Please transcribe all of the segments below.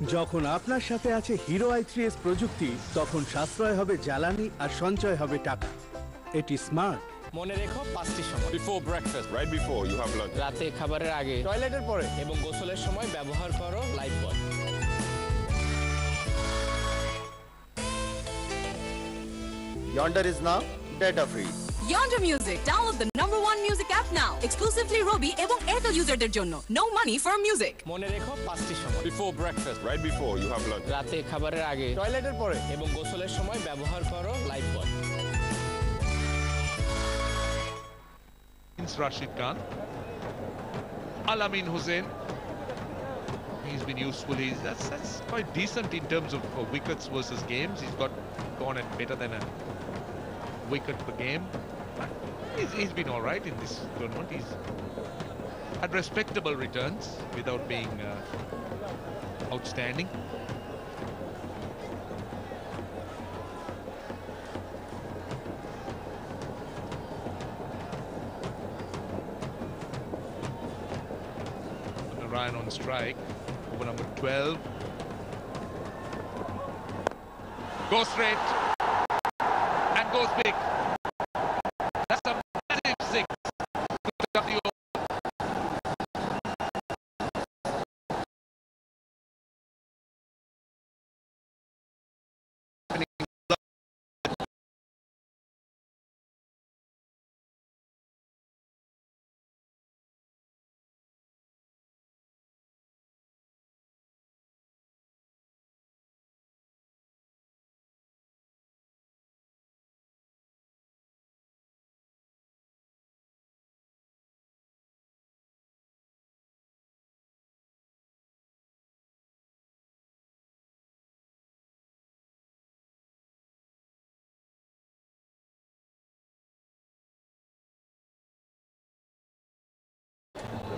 যখন আপনার সাথে আছে হিরো i3s প্রযুক্তি, তখন সাশ্রয় হবে জ্বালানি আর সঞ্চয় হবে টাকা। এটি স্মার্ট। মনে রেখো 5টি সময়। Before breakfast, right before you have lunch. রাতে খাবারের আগে, টয়লেটের পরে এবং গোসলের সময় ব্যবহার করো Lifebuoy. Yonder is now data free. Yonder Music. Download the #1 music app now. Exclusively Robi এবং Airtel userদের জন্য. No money for music. মনে রেখো 5টি সময়। Before breakfast, right before you have lunch. রাতে খাবারের আগে, টয়লেটের পরে এবং গোসলের সময় ব্যবহার করো Lifebuoy. Rashid Khan, Al-Amin Hossain. He's been useful. That's quite decent in terms of wickets versus games. He's gone at better than a wicket per game. He's been all right in this tournament. He's had respectable returns without being outstanding. Narine on strike. Over number 12. Goes straight and goes big. That's a massive six.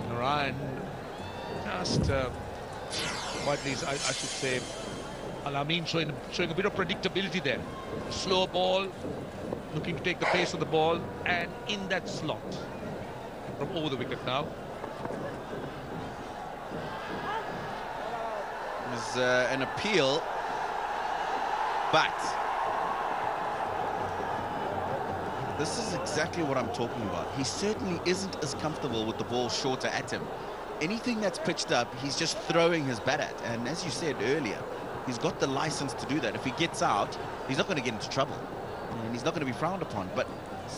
Narine just or at least I should say Al-Amin showing a bit of predictability there. Slow ball, looking to take the pace of the ball and in that slot from over the wicket now. It was an appeal, but this is exactly what I'm talking about. He certainly isn't as comfortable with the ball shorter at him. Anything that's pitched up, he's just throwing his bat at. And as you said earlier, he's got the license to do that. If he gets out, he's not going to get into trouble. And he's not going to be frowned upon. But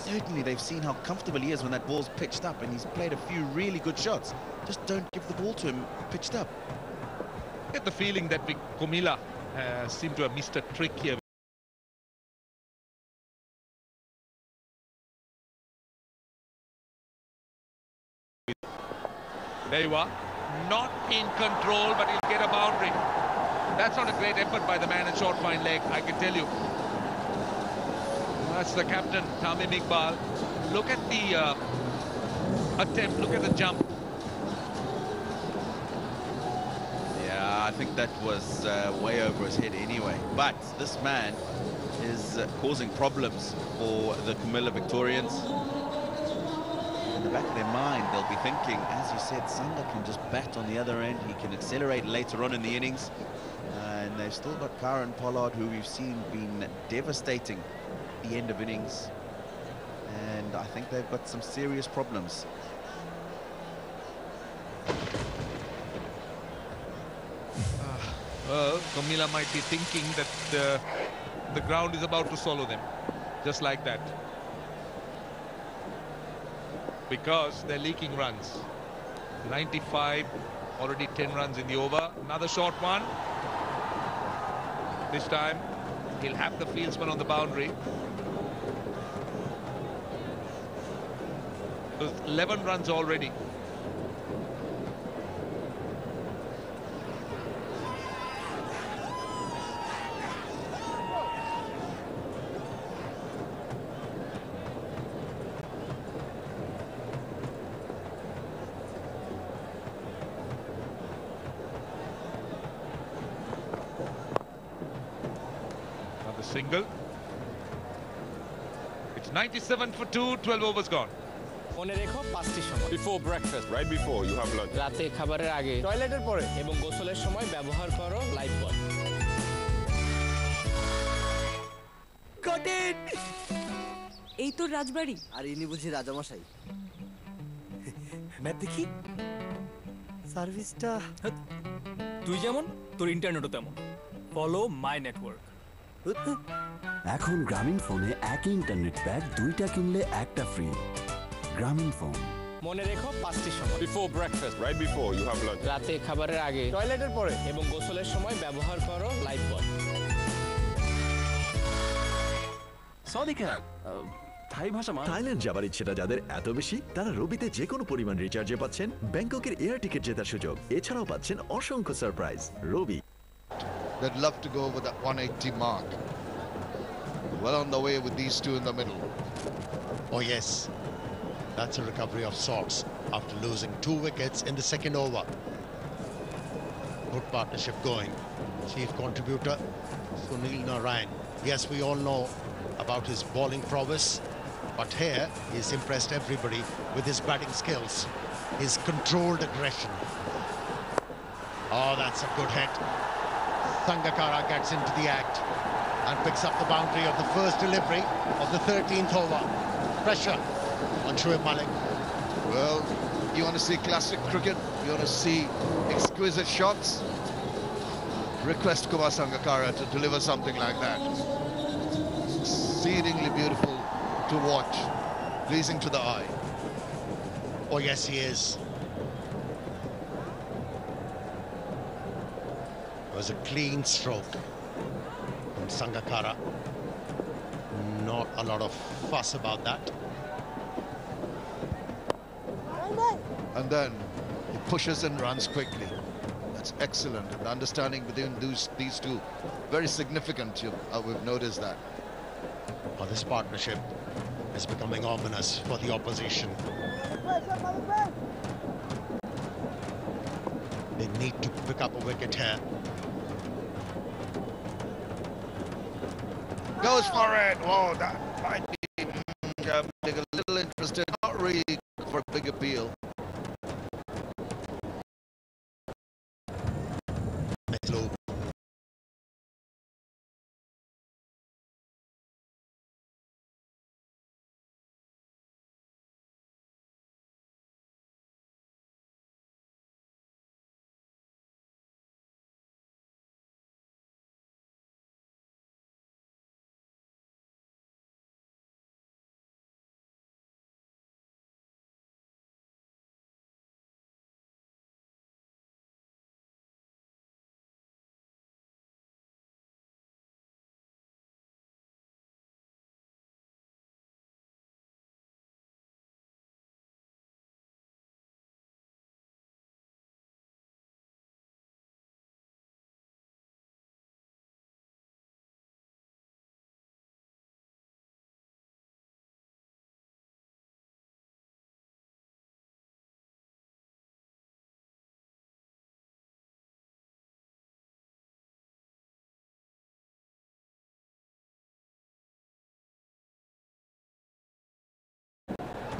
certainly they've seen how comfortable he is when that ball's pitched up. And he's played a few really good shots. Just don't give the ball to him pitched up. I get the feeling that Comilla seemed to have missed a trick here. There you are, not in control, but he'll get a boundary. That's not a great effort by the man at short fine leg, I can tell you. That's the captain, Tamim Iqbal. Look at the attempt, look at the jump. Yeah, I think that was way over his head anyway. But this man is causing problems for the Comilla Victorians. In the back of their mind, they'll be thinking, as you said, Sanga can just bat on the other end. He can accelerate later on in the innings. And they've still got Kieron, Pollard, who we've seen been devastating at the end of innings. And I think they've got some serious problems. Well, Comilla might be thinking that the ground is about to swallow them, just like that. Because they're leaking runs. 95, already 10 runs in the over. Another short one. This time, he'll have the fieldsman on the boundary. There's 11 runs already. Single. It's 97 for 2, 12 overs gone. মনে রেখো 5টি সময়। Before breakfast, right before you have lunch. রাতে খাবারের আগে, টয়লেটের পরে এবং গোসলের সময় ব্যবহার করো লাইফ বয়। Got it. এই তো রাজবাড়ি। আর ইনি বুঝি রাজামশাই। ম্যাপ দেখি সার্ভিসটা। তুই যেমন তোর ইন্টারনেটও তেমন। Follow my network. এখন গ্রামীণ ফোনে একই ইন্টারনেট প্যাক 2টা কিনলে একটা ফ্রি। গ্রামীণ ফোন। মনে রেখো 5টি সময়। Before breakfast, right before you have lunch. রাতে খাবারের আগে, টয়লেটের পরে এবং গোসলের সময় ব্যবহার করো লাইফ বয়। সদিকা থাই ভাষা থাইল্যান্ড যাবার ইচ্ছেটা যাদের এত বেশি তারা রবিতে যে কোনো পরিমাণ রিচার্জে পাচ্ছেন ব্যাংককের এয়ার টিকিট জেতার সুযোগ। এছাড়াও পাচ্ছেন অসংখ্য surprise. Robi They'd love to go over that 180 mark. Well on the way with these two in the middle. Oh yes, that's a recovery of sorts after losing 2 wickets in the second over. Good partnership going. Chief contributor Sunil Narine. Yes, we all know about his bowling prowess, but here he's impressed everybody with his batting skills, his controlled aggression. Oh, that's a good hit. Sangakkara gets into the act and picks up the boundary of the first delivery of the 13th over. Pressure on Shoaib Malik. Well, you want to see classic cricket, you want to see exquisite shots, request Kumar Sangakkara to deliver something like that. Exceedingly beautiful to watch, pleasing to the eye. Oh yes, he is. It was a clean stroke from Sangakkara. Not a lot of fuss about that. And then he pushes and runs quickly. That's excellent. And the understanding between these two, very significant. We've noticed that. Oh, this partnership is becoming ominous for the opposition. They need to pick up a wicket here. Goes for it. Oh, that might be a little interested. Not really for a big appeal.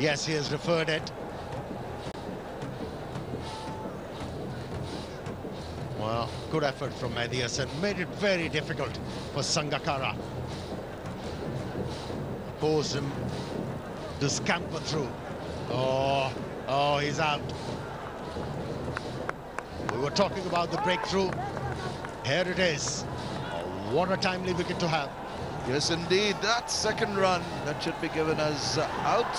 Yes, he has referred it. Well, good effort from Hasan. Made it very difficult for Sangakkara. Forced him to scamper through. Oh, he's out. We were talking about the breakthrough. Here it is. Oh, what a timely wicket to have. Yes, indeed. That second run, that should be given as out.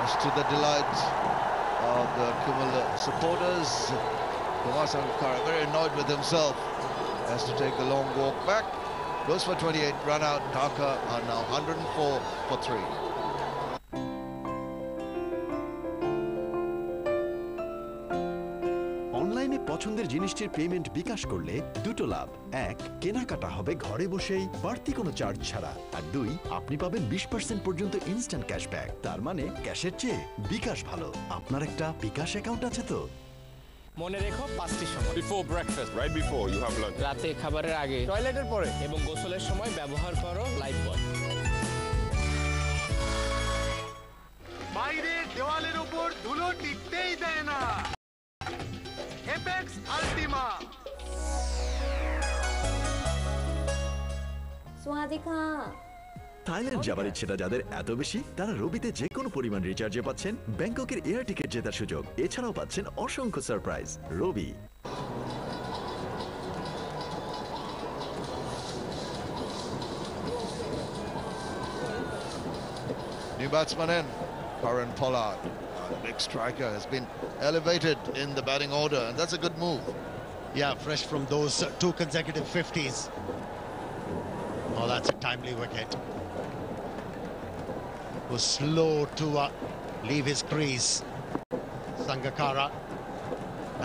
As to the delight of the Comilla supporters. Kumar Sangakkara very annoyed with himself. Has to take the long walk back. Goes for 28, run out. Dhaka are now 104 for 3. অনলাইনে পছন্দের জিনিসটির payment বিকাশ করলে দুটো লাভ। 1, কেনাকাটা হবে ঘরে বসেই বাড়তি কোনো চার্জ ছাড়া। আর 2, আপনি পাবেন 20% পর্যন্ত ইনস্ট্যান্ট ক্যাশব্যাক। তার মানে ক্যাশের চেয়ে বিকাশ ভালো। আপনার একটা বিকাশ অ্যাকাউন্ট আছে তো? মনে রেখো 5টি সময়। Before breakfast, right before you have lunch. রাতে খাবারের আগে, টয়লেটের পরে এবং গোসলের সময় ব্যবহার করো লাইফ বয়। Might ধুলো টিকতেই দেয় না এপেক্স আল্টিমা সোহাদিকা থাইল্যান্ড যাবার ইচ্ছেটা যাদের এত বেশি তারা রবিতে যে কোনো পরিমাণ রিচার্জে পাচ্ছেন ব্যাংককের এয়ার টিকিট জেতার সুযোগ এছাড়াও পাচ্ছেন অসংখ্য surprise Robi New batsman in, Pollard. The big striker has been elevated in the batting order, and that's a good move. Yeah, fresh from those two consecutive 50s. Oh, that's a timely wicket. Was slow to leave his crease. Sangakkara.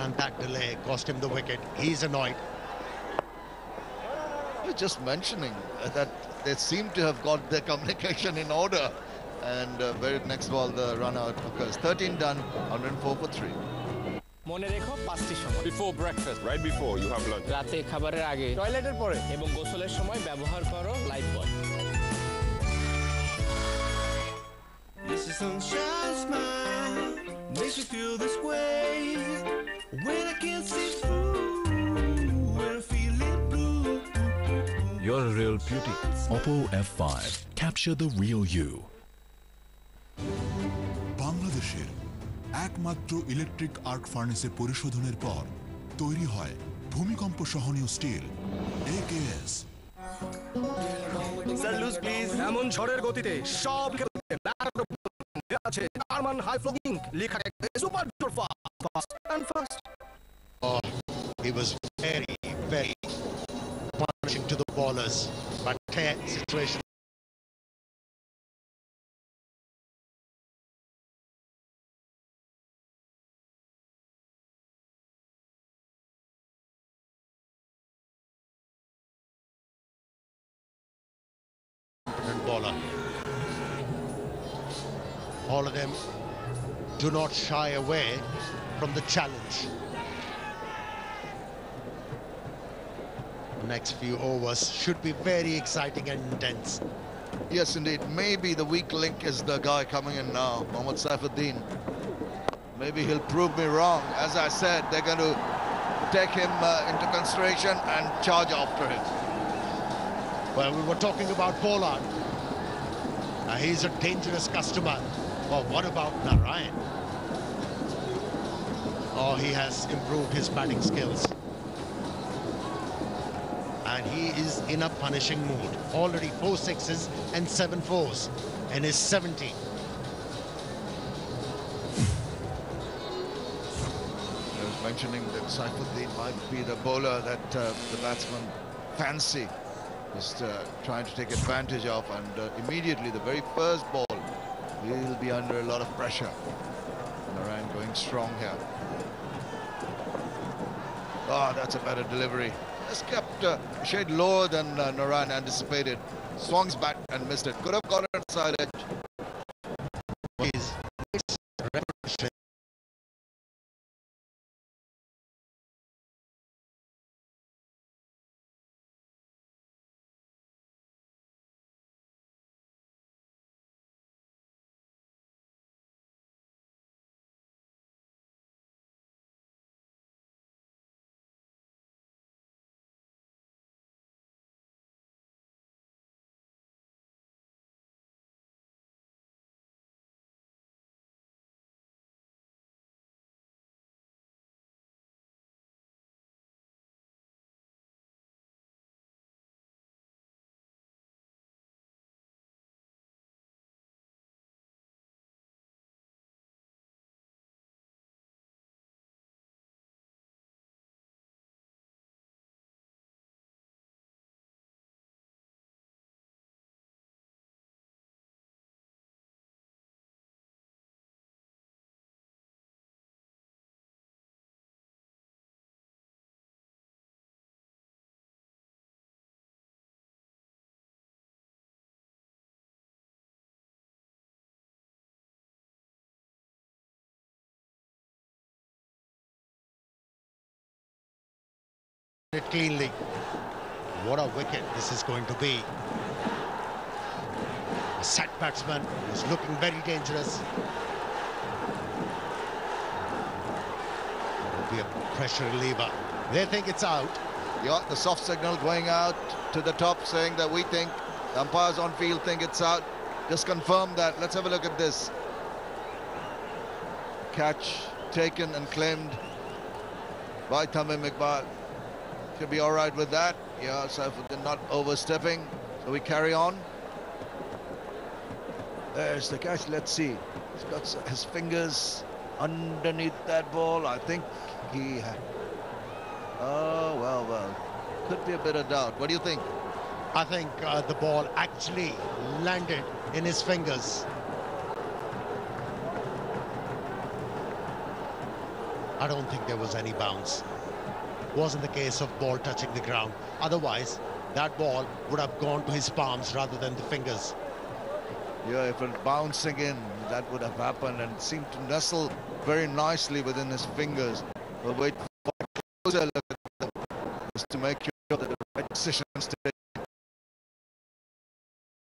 And that delay cost him the wicket. He's annoyed. Just mentioning that they seem to have got their communication in order. And very next ball, the run out occurs. 13 done, 104 for 3. মনে রেখো 5টি সময় Before breakfast, right before you have lunch. রাতে খাবারের আগে টয়লেটের পরে এবং গোসলের সময় ব্যবহার করো life boy This is sunshine smile makes me feel this way when I can't see through when I feel it blue. You're a real beauty. Oppo F5. Capture the real you. বাংলাদেশের একমাত্র electric arc ফার্নেসে পরিশোধনের পর তৈরি হয় ভূমিকম্প সহনীয় steel AKS sir লুজ please এমন ঝড়ের গতিতে সব ক্ষেত্রে আছে জার্মান হাই ফ্লোইং লেখা আছে super duper fast and fast Oh, he was very, very punishing to the bowlers, but situation. Bowler. All of them do not shy away from the challenge. Next few overs should be very exciting and intense. Yes, indeed. Maybe the weak link is the guy coming in now, Mohammad Saifuddin. Maybe he'll prove me wrong. As I said, they're going to take him into consideration and charge after him. Well, we were talking about Pollard. He's a dangerous customer. But what about Narine? Oh, he has improved his batting skills. And he is in a punishing mood. Already 4 sixes and 7 fours in his 70. I was mentioning that Saifuddin might be the bowler that the batsman fancy. Just trying to take advantage of, and immediately the very first ball he'll be under a lot of pressure. Narine going strong here. Oh, that's a better delivery. Just kept Shahid lower than Narine anticipated. Swings back and missed it. Could have got it inside edge. Keenly. What a wicket this is going to be. A set batsman who's looking very dangerous. be a pressure reliever. They think it's out. Yeah, the soft signal going out to the top saying that we think, the umpires on field think it's out. Just confirm that. Let's have a look at this. Catch taken and claimed by Tamim Iqbal. Should be all right with that. Yeah, Saifuddin not overstepping. So we carry on. There's the catch. Let's see. He's got his fingers underneath that ball. I think he... Oh, well. Could be a bit of doubt. What do you think? I think the ball actually landed in his fingers. I don't think there was any bounce. Wasn't the case of ball touching the ground. Otherwise, that ball would have gone to his palms rather than the fingers. Yeah, if it bouncing in, that would have happened and seemed to nestle very nicely within his fingers. We'll wait for a closer look at them just to make sure that the right decision is taken.